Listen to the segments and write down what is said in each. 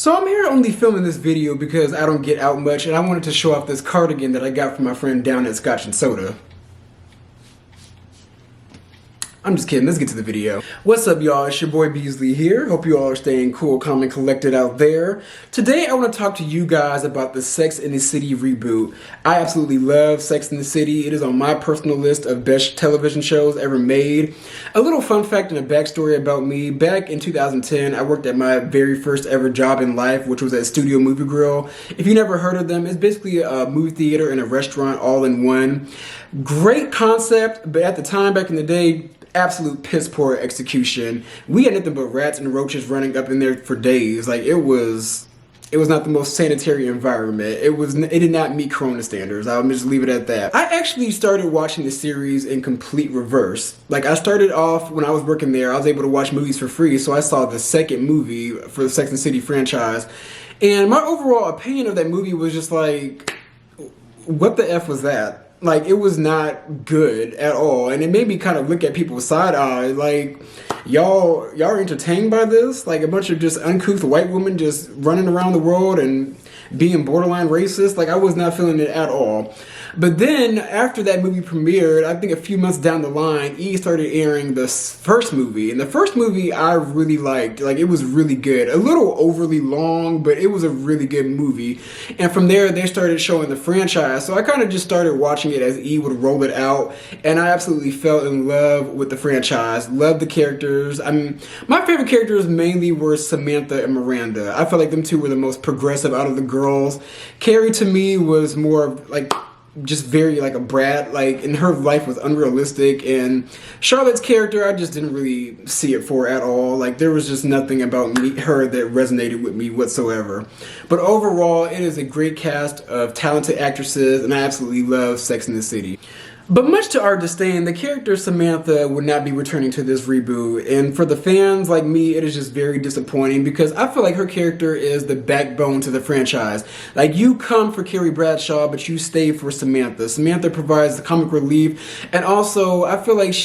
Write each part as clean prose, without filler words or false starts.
So I'm here only filming this video because I don't get out much and I wanted to show off this cardigan that I got from my friend down at Scotch and Soda. I'm just kidding, let's get to the video. What's up y'all, it's your boy Beasley here. Hope you all are staying cool, calm, and collected out there. Today I want to talk to you guys about the Sex and the City reboot. I absolutely love Sex and the City. It is on my personal list of best television shows ever made. A little fun fact and a backstory about me. Back in 2010, I worked at my very first ever job in life, which was at Studio Movie Grill. If you never heard of them, it's basically a movie theater and a restaurant all in one. Great concept, but at the time, back in the day, absolute piss poor execution. We had nothing but rats and roaches running up in there for days. Like it was not the most sanitary environment. It did not meet Corona standards. I'll just leave it at that. I actually started watching the series in complete reverse. Like I started off when I was working there, I was able to watch movies for free, so I saw the second movie for the Sex and the City franchise. And my overall opinion of that movie was just like, what the F was that? Like, it was not good at all, and it made me kind of look at people with side eye, like, y'all are entertained by this? Like, a bunch of just uncouth white women just running around the world and being borderline racist? Like, I was not feeling it at all. But then, after that movie premiered, I think a few months down the line, E! Started airing the first movie. And the first movie I really liked. Like, it was really good. A little overly long, but it was a really good movie. And from there, they started showing the franchise. So I kind of just started watching it as E! Would roll it out. And I absolutely fell in love with the franchise. Loved the characters. I mean, my favorite characters mainly were Samantha and Miranda. I felt like them two were the most progressive out of the girls. Carrie, to me, was more of, like, just very like a brat, like, and her life was unrealistic. And Charlotte's character, I just didn't really see it for at all. Like, there was just nothing about her that resonated with me whatsoever. But overall, it is a great cast of talented actresses, and I absolutely love Sex and the City. But much to our disdain, the character Samantha would not be returning to this reboot, and for the fans like me, it is just very disappointing because I feel like her character is the backbone to the franchise. Like, you come for Carrie Bradshaw, but you stay for Samantha. Samantha provides the comic relief, and also I feel like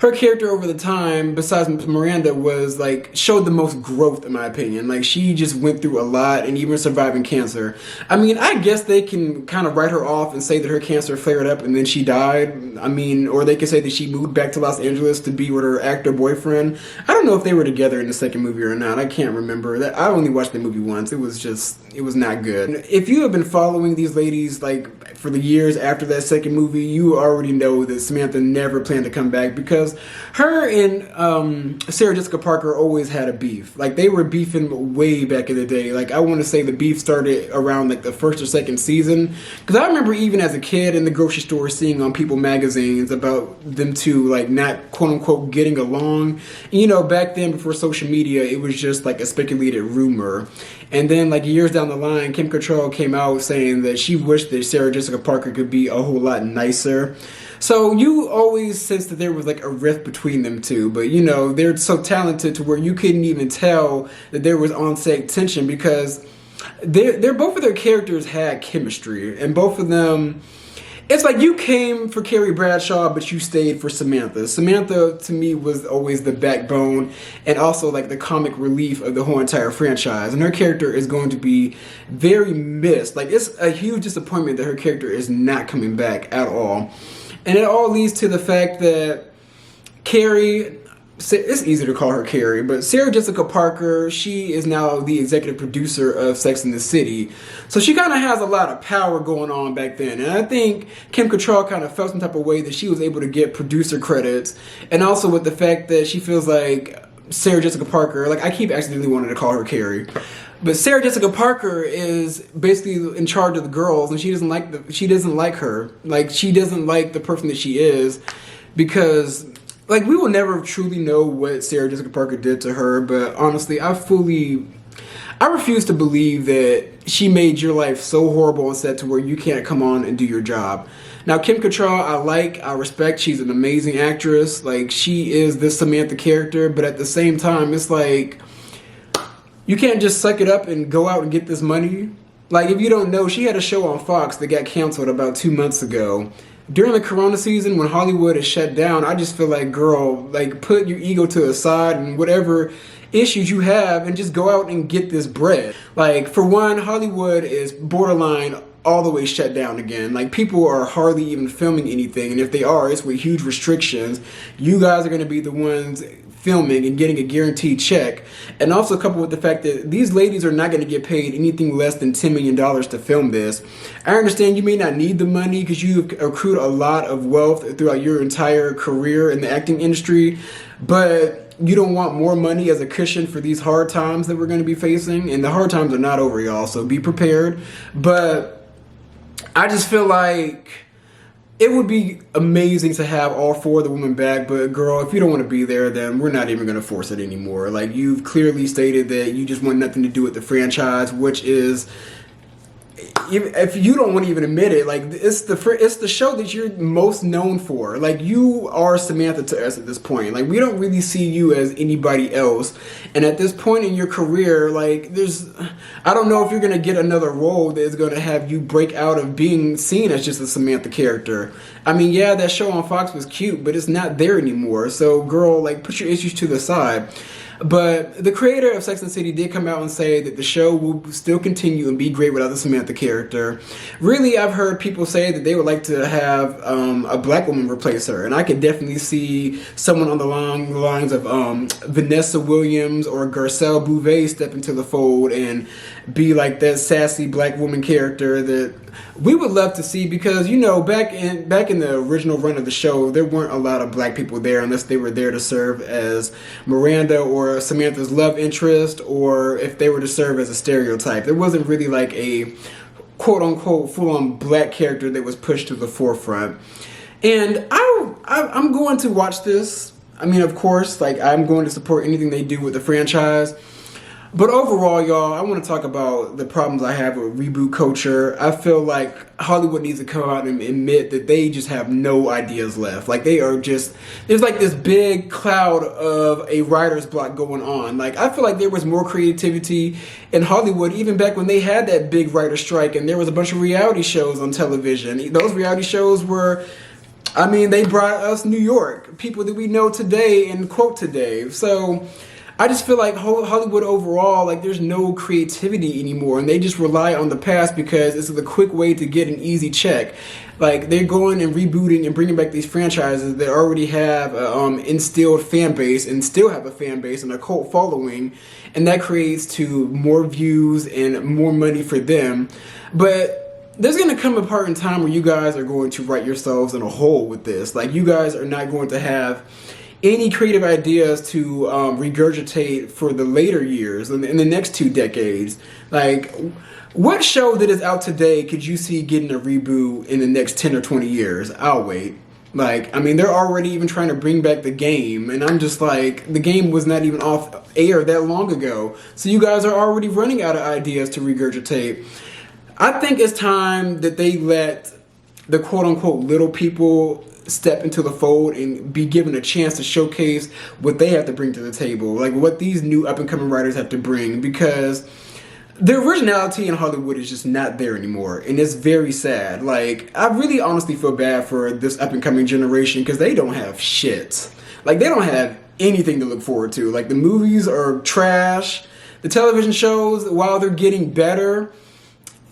her character over the time, besides Miranda, was like, showed the most growth in my opinion. Like, she just went through a lot, and even surviving cancer. I mean, I guess they can kind of write her off and say that her cancer flared up and then she died. I mean, or they could say that she moved back to Los Angeles to be with her actor boyfriend. I don't know if they were together in the second movie or not. I can't remember. That I only watched the movie once. It was not good. If you have been following these ladies like for the years after that second movie, you already know that Samantha never planned to come back because her and Sarah Jessica Parker always had a beef. Like, they were beefing way back in the day. Like, I want to say the beef started around like the first or second season, because I remember even as a kid in the grocery store seeing on People magazines about them two like not quote unquote getting along. And, you know, back then before social media, it was just like a speculated rumor. And then like years down the line, Kim Cattrall came out saying that she wished that Sarah Jessica Parker could be a whole lot nicer. So you always sensed that there was like a rift between them two, but you know, they're so talented to where you couldn't even tell that there was on-set tension because both of their characters had chemistry, and both of them, it's like you came for Carrie Bradshaw, but you stayed for Samantha. Samantha, to me, was always the backbone and also like the comic relief of the whole entire franchise. And her character is going to be very missed. Like, it's a huge disappointment that her character is not coming back at all. And it all leads to the fact that Carrie, it's easy to call her Carrie, but Sarah Jessica Parker, she is now the executive producer of Sex and the City. So she kind of has a lot of power going on back then. And I think Kim Cattrall kind of felt some type of way that she was able to get producer credits. And also with the fact that she feels like Sarah Jessica Parker, like, I keep accidentally wanting to call her Carrie, but Sarah Jessica Parker is basically in charge of the girls, and she doesn't like her. Like, she doesn't like the person that she is, because like, we will never truly know what Sarah Jessica Parker did to her, but honestly, I refuse to believe that she made your life so horrible and sad to where you can't come on and do your job. Now, Kim Cattrall, I respect. She's an amazing actress. Like, she is this Samantha character, but at the same time, it's like, you can't just suck it up and go out and get this money. Like, if you don't know, she had a show on Fox that got canceled about 2 months ago. During the Corona season, when Hollywood is shut down, I just feel like, girl, like, put your ego to the side and whatever issues you have and just go out and get this bread. Like, for one, Hollywood is borderline all the way shut down again. Like, people are hardly even filming anything, and if they are, it's with huge restrictions. You guys are going to be the ones filming and getting a guaranteed check, and also coupled with the fact that these ladies are not going to get paid anything less than $10 million to film this. I understand you may not need the money because you've accrued a lot of wealth throughout your entire career in the acting industry, but you don't want more money as a cushion for these hard times that we're going to be facing, and the hard times are not over, y'all, so be prepared. But I just feel like it would be amazing to have all 4 of the women back, but girl, if you don't want to be there, then we're not even going to force it anymore. Like, you've clearly stated that you just want nothing to do with the franchise, which is, if you don't want to even admit it, like, it's the show that you're most known for. Like, you are Samantha to us at this point. Like, we don't really see you as anybody else. And at this point in your career, like, I don't know if you're going to get another role that is going to have you break out of being seen as just a Samantha character. I mean, yeah, that show on Fox was cute, but it's not there anymore. So, girl, like, put your issues to the side. But the creator of Sex and the City did come out and say that the show will still continue and be great without the Samantha character. Really, I've heard people say that they would like to have a black woman replace her, and I could definitely see someone on the lines of Vanessa Williams or Garcelle Bouvet step into the fold and be like that sassy black woman character that we would love to see, because, you know, back in the original run of the show, there weren't a lot of black people there unless they were there to serve as Miranda or Samantha's love interest, or if they were to serve as a stereotype. There wasn't really like a quote-unquote full-on black character that was pushed to the forefront. And I'm going to watch this. I mean, of course, like, I'm going to support anything they do with the franchise. But overall, y'all, I want to talk about the problems I have with reboot culture. I feel like Hollywood needs to come out and admit that they just have no ideas left. Like, they are just, there's like this big cloud of a writer's block going on. Like, I feel like there was more creativity in Hollywood even back when they had that big writer strike and there was a bunch of reality shows on television. Those reality shows were, I mean, they brought us New York, people that we know today and quote today. So I just feel like Hollywood overall, like, there's no creativity anymore, and they just rely on the past because it's the quick way to get an easy check. Like, they're going and rebooting and bringing back these franchises that already have instilled fan base and still have a fan base and a cult following, and that creates to more views and more money for them. But there's going to come a part in time where you guys are going to write yourselves in a hole with this. Like, you guys are not going to have any creative ideas to regurgitate for the later years in the next 2 decades. Like, what show that is out today could you see getting a reboot in the next 10 or 20 years? I'll wait. Like, I mean, they're already even trying to bring back The Game, and I'm just like, The Game was not even off air that long ago. So you guys are already running out of ideas to regurgitate. I think it's time that they let the quote-unquote little people step into the fold and be given a chance to showcase what they have to bring to the table, like what these new up-and-coming writers have to bring, because the originality in Hollywood is just not there anymore, and it's very sad. Like, I really honestly feel bad for this up-and-coming generation because they don't have shit. Like, they don't have anything to look forward to. Like, the movies are trash. The television shows, while they're getting better,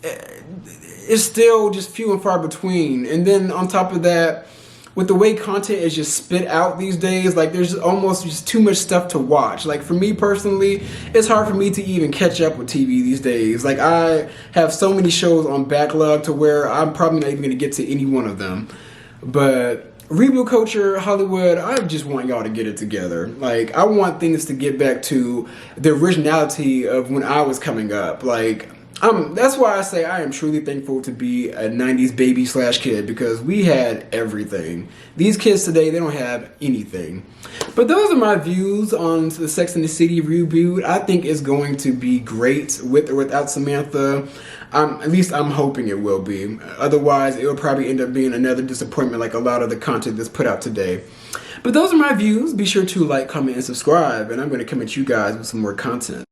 it's still just few and far between. And then on top of that, with the way content is just spit out these days, like, there's almost just too much stuff to watch. Like, for me personally, it's hard for me to even catch up with TV these days. Like, I have so many shows on backlog to where I'm probably not even going to get to any one of them. But reboot culture, Hollywood, I just want y'all to get it together. Like, I want things to get back to the originality of when I was coming up. Like, that's why I say I am truly thankful to be a 90s baby / kid, because we had everything. These kids today, they don't have anything. But those are my views on the Sex and the City reboot. I think it's going to be great with or without Samantha. At least I'm hoping it will be. Otherwise, it will probably end up being another disappointment like a lot of the content that's put out today. But those are my views. Be sure to like, comment, and subscribe, and I'm going to come at you guys with some more content.